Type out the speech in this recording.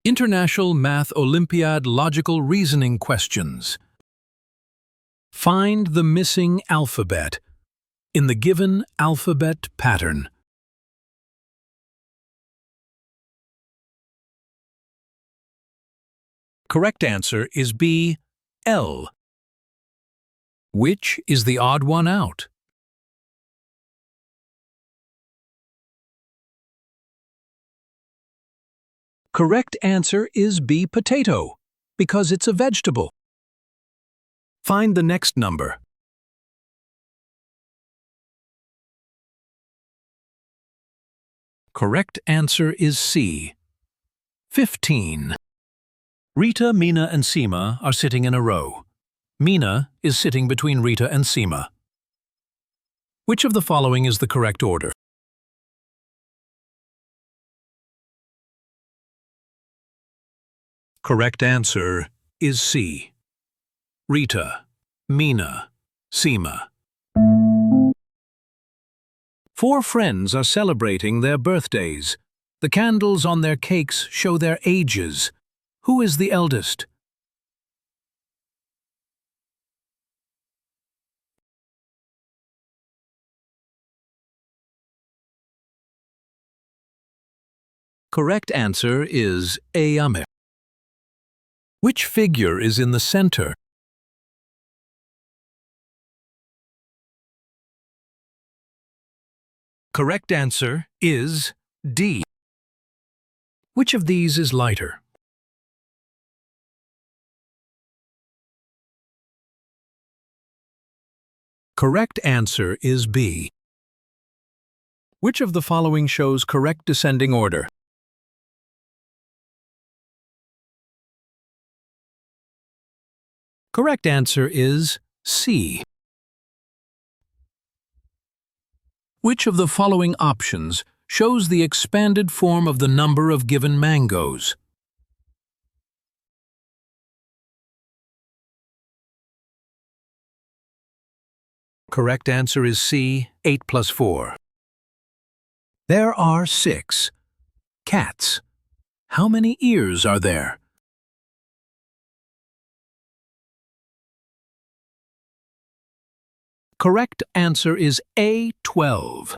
International Math Olympiad logical reasoning questions. Find the missing alphabet in the given alphabet pattern. Correct answer is B, L. Which is the odd one out? Correct answer is B, potato, because it's a vegetable. Find the next number. Correct answer is C, 15. Rita, Mina, and Seema are sitting in a row. Mina is sitting between Rita and Seema. Which of the following is the correct order? Correct answer is C, Rita, Mina, Seema. 4 friends are celebrating their birthdays. The candles on their cakes show their ages. Who is the eldest? Correct answer is A, Ame. Which figure is in the center? Correct answer is D. Which of these is lighter? Correct answer is B. Which of the following shows correct descending order? Correct answer is C. Which of the following options shows the expanded form of the number of given mangoes? Correct answer is C, 8 plus 4. There are 6 cats. How many ears are there? Correct answer is A, 12.